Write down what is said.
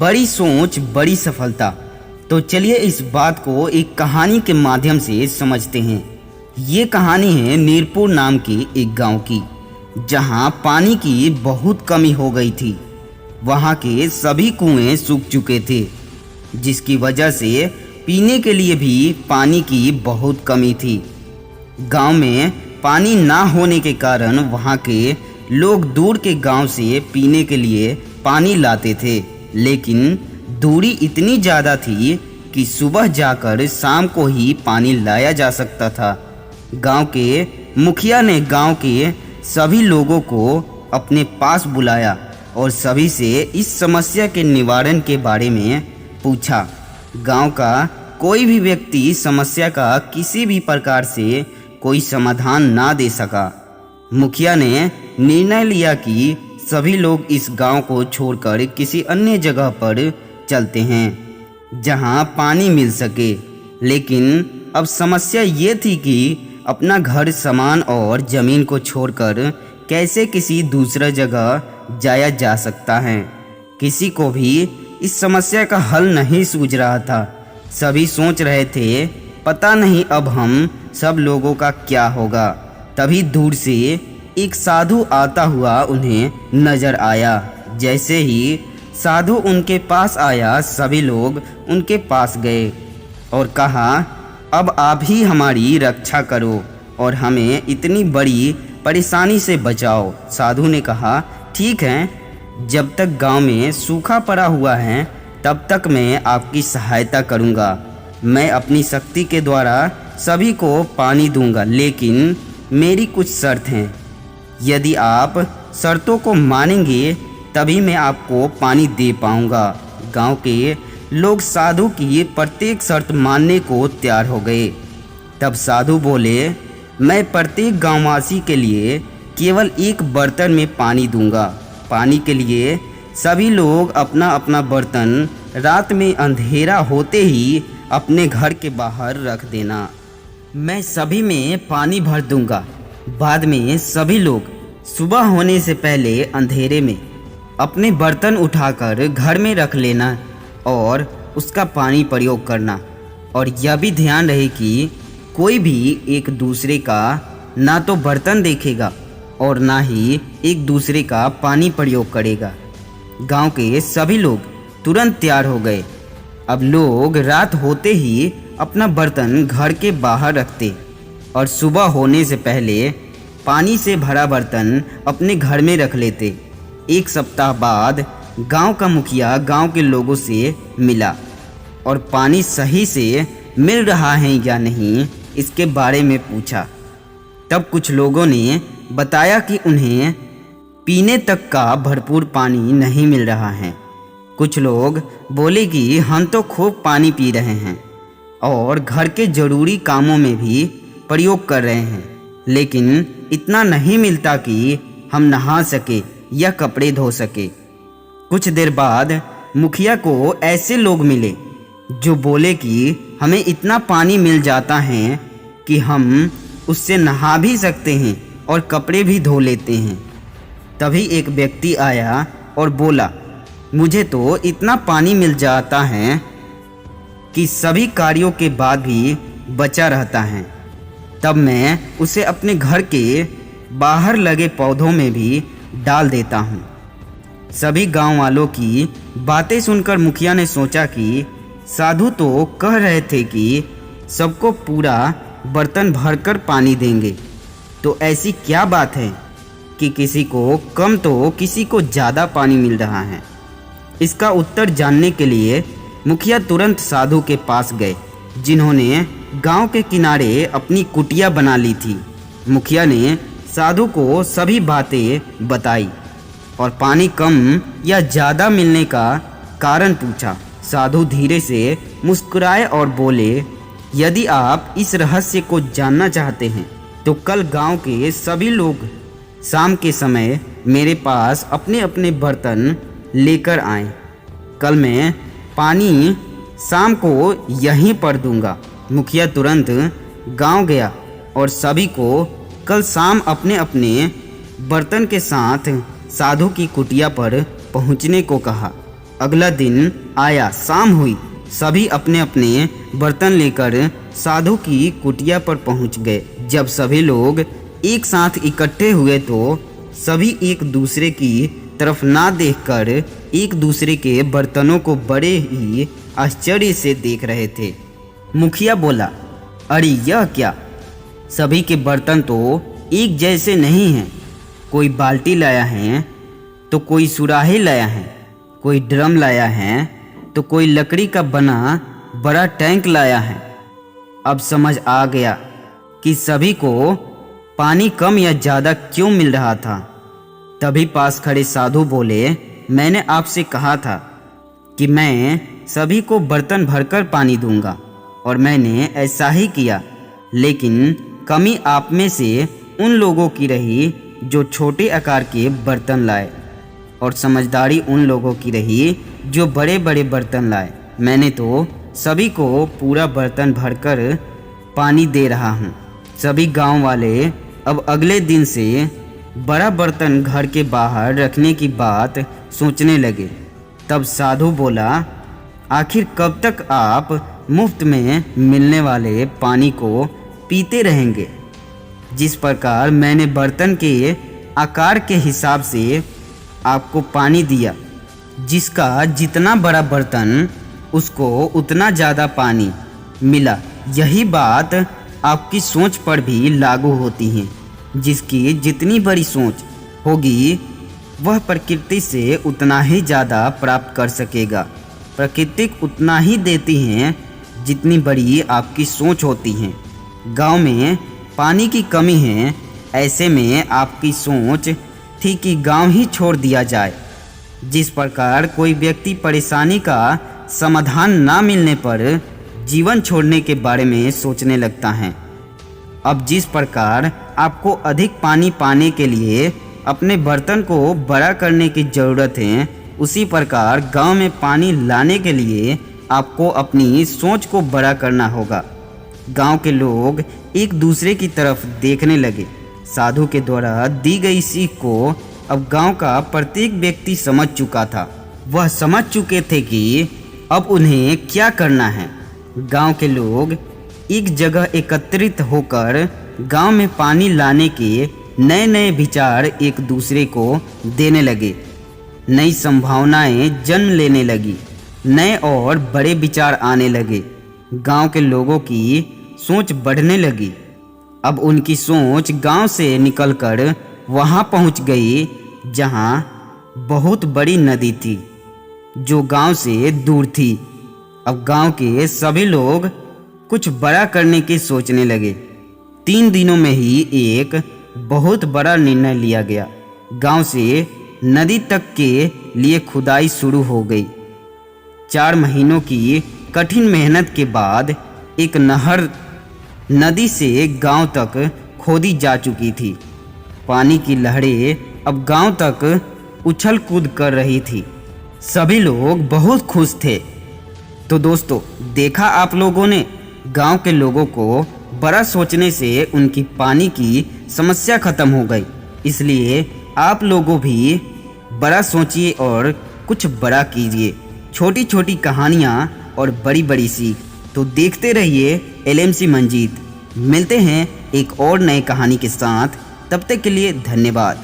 बड़ी सोच बड़ी सफलता। तो चलिए इस बात को एक कहानी के माध्यम से समझते हैं। ये कहानी है नीरपुर नाम के एक गांव की, जहां पानी की बहुत कमी हो गई थी। वहां के सभी कुएं सूख चुके थे, जिसकी वजह से पीने के लिए भी पानी की बहुत कमी थी। गांव में पानी ना होने के कारण वहां के लोग दूर के गांव से पीने के लिए पानी लाते थे, लेकिन दूरी इतनी ज़्यादा थी कि सुबह जाकर शाम को ही पानी लाया जा सकता था। गांव के मुखिया ने गांव के सभी लोगों को अपने पास बुलाया और सभी से इस समस्या के निवारण के बारे में पूछा। गांव का कोई भी व्यक्ति समस्या का किसी भी प्रकार से कोई समाधान ना दे सका। मुखिया ने निर्णय लिया कि सभी लोग इस गांव को छोड़कर किसी अन्य जगह पर चलते हैं जहां पानी मिल सके। लेकिन अब समस्या ये थी कि अपना घर, सामान और ज़मीन को छोड़कर कैसे किसी दूसरा जगह जाया जा सकता है। किसी को भी इस समस्या का हल नहीं सूझ रहा था। सभी सोच रहे थे, पता नहीं अब हम सब लोगों का क्या होगा। तभी दूर से एक साधु आता हुआ उन्हें नजर आया। जैसे ही साधु उनके पास आया, सभी लोग उनके पास गए और कहा, अब आप ही हमारी रक्षा करो और हमें इतनी बड़ी परेशानी से बचाओ। साधु ने कहा, ठीक है, जब तक गांव में सूखा पड़ा हुआ है तब तक मैं आपकी सहायता करूंगा। मैं अपनी शक्ति के द्वारा सभी को पानी दूंगा, लेकिन मेरी कुछ शर्त हैं। यदि आप शर्तों को मानेंगे तभी मैं आपको पानी दे पाऊंगा। गांव के लोग साधु की प्रत्येक शर्त मानने को तैयार हो गए। तब साधु बोले, मैं प्रत्येक गांववासी के लिए केवल एक बर्तन में पानी दूंगा। पानी के लिए सभी लोग अपना अपना बर्तन रात में अंधेरा होते ही अपने घर के बाहर रख देना। मैं सभी में पानी भर दूंगा। बाद में सभी लोग सुबह होने से पहले अंधेरे में अपने बर्तन उठाकर घर में रख लेना और उसका पानी प्रयोग करना। और यह भी ध्यान रहे कि कोई भी एक दूसरे का ना तो बर्तन देखेगा और ना ही एक दूसरे का पानी प्रयोग करेगा। गांव के सभी लोग तुरंत तैयार हो गए। अब लोग रात होते ही अपना बर्तन घर के बाहर रखते और सुबह होने से पहले पानी से भरा बर्तन अपने घर में रख लेते। एक सप्ताह बाद गांव का मुखिया गांव के लोगों से मिला और पानी सही से मिल रहा है या नहीं इसके बारे में पूछा। तब कुछ लोगों ने बताया कि उन्हें पीने तक का भरपूर पानी नहीं मिल रहा है। कुछ लोग बोले कि हम तो खूब पानी पी रहे हैं और घर के ज़रूरी कामों में भी प्रयोग कर रहे हैं, लेकिन इतना नहीं मिलता कि हम नहा सके या कपड़े धो सके। कुछ देर बाद मुखिया को ऐसे लोग मिले जो बोले कि हमें इतना पानी मिल जाता है कि हम उससे नहा भी सकते हैं और कपड़े भी धो लेते हैं। तभी एक व्यक्ति आया और बोला, मुझे तो इतना पानी मिल जाता है कि सभी कार्यों के बाद भी बचा रहता है। तब मैं उसे अपने घर के बाहर लगे पौधों में भी डाल देता हूँ। सभी गांव वालों की बातें सुनकर मुखिया ने सोचा कि साधु तो कह रहे थे कि सबको पूरा बर्तन भरकर पानी देंगे, तो ऐसी क्या बात है कि किसी को कम तो किसी को ज़्यादा पानी मिल रहा है। इसका उत्तर जानने के लिए मुखिया तुरंत साधु के पास गए, जिन्होंने गांव के किनारे अपनी कुटिया बना ली थी। मुखिया ने साधु को सभी बातें बताई और पानी कम या ज़्यादा मिलने का कारण पूछा। साधु धीरे से मुस्कुराए और बोले, यदि आप इस रहस्य को जानना चाहते हैं तो कल गांव के सभी लोग शाम के समय मेरे पास अपने अपने बर्तन लेकर आएं। कल मैं पानी शाम को यहीं पर दूंगा। मुखिया तुरंत गांव गया और सभी को कल शाम अपने अपने बर्तन के साथ साधु की कुटिया पर पहुंचने को कहा। अगला दिन आया, शाम हुई। सभी अपने अपने बर्तन लेकर साधु की कुटिया पर पहुंच गए। जब सभी लोग एक साथ इकट्ठे हुए तो सभी एक दूसरे की तरफ ना देखकर एक दूसरे के बर्तनों को बड़े ही आश्चर्य से देख रहे थे। मुखिया बोला, अरे यह क्या? सभी के बर्तन तो एक जैसे नहीं हैं। कोई बाल्टी लाया है तो कोई सुराही लाया है, कोई ड्रम लाया है तो कोई लकड़ी का बना बड़ा टैंक लाया है। अब समझ आ गया कि सभी को पानी कम या ज़्यादा क्यों मिल रहा था। तभी पास खड़े साधु बोले, मैंने आपसे कहा था कि मैं सभी को बर्तन भरकर पानी दूंगा और मैंने ऐसा ही किया, लेकिन कमी आप में से उन लोगों की रही जो छोटे आकार के बर्तन लाए और समझदारी उन लोगों की रही जो बड़े बड़े बर्तन लाए। मैंने तो सभी को पूरा बर्तन भरकर पानी दे रहा हूँ। सभी गांव वाले अब अगले दिन से बड़ा बर्तन घर के बाहर रखने की बात सोचने लगे। तब साधु बोला, आखिर कब तक आप मुफ्त में मिलने वाले पानी को पीते रहेंगे? जिस प्रकार मैंने बर्तन के आकार के हिसाब से आपको पानी दिया, जिसका जितना बड़ा बर्तन उसको उतना ज़्यादा पानी मिला, यही बात आपकी सोच पर भी लागू होती है। जिसकी जितनी बड़ी सोच होगी वह प्रकृति से उतना ही ज़्यादा प्राप्त कर सकेगा। प्रकृति उतना ही देती हैं जितनी बड़ी आपकी सोच होती है। गांव में पानी की कमी है, ऐसे में आपकी सोच थी कि गांव ही छोड़ दिया जाए। जिस प्रकार कोई व्यक्ति परेशानी का समाधान ना मिलने पर जीवन छोड़ने के बारे में सोचने लगता है, अब जिस प्रकार आपको अधिक पानी पाने के लिए अपने बर्तन को बड़ा करने की ज़रूरत है, उसी प्रकार गांव में पानी लाने के लिए आपको अपनी सोच को बड़ा करना होगा। गांव के लोग एक दूसरे की तरफ देखने लगे। साधु के द्वारा दी गई सीख को अब गांव का प्रत्येक व्यक्ति समझ चुका था। वह समझ चुके थे कि अब उन्हें क्या करना है। गांव के लोग एक जगह एकत्रित होकर गांव में पानी लाने के नए नए विचार एक दूसरे को देने लगे। नई संभावनाएं जन्म लेने लगी, नए और बड़े विचार आने लगे। गांव के लोगों की सोच बढ़ने लगी। अब उनकी सोच गांव से निकलकर वहां पहुंच गई जहां बहुत बड़ी नदी थी जो गांव से दूर थी। अब गांव के सभी लोग कुछ बड़ा करने की सोचने लगे। 3 दिनों में ही एक बहुत बड़ा निर्णय लिया गया। गांव से नदी तक के लिए खुदाई शुरू हो गई। 4 महीनों की कठिन मेहनत के बाद एक नहर नदी से गांव तक खोदी जा चुकी थी। पानी की लहरें अब गांव तक उछल कूद कर रही थी। सभी लोग बहुत खुश थे। तो दोस्तों, देखा आप लोगों ने, गांव के लोगों को बड़ा सोचने से उनकी पानी की समस्या खत्म हो गई। इसलिए आप लोगों भी बड़ा सोचिए और कुछ बड़ा कीजिए। छोटी छोटी कहानियाँ और बड़ी बड़ी सीख। तो देखते रहिए LMC मंजीत। मिलते हैं एक और नए कहानी के साथ। तब तक के लिए धन्यवाद।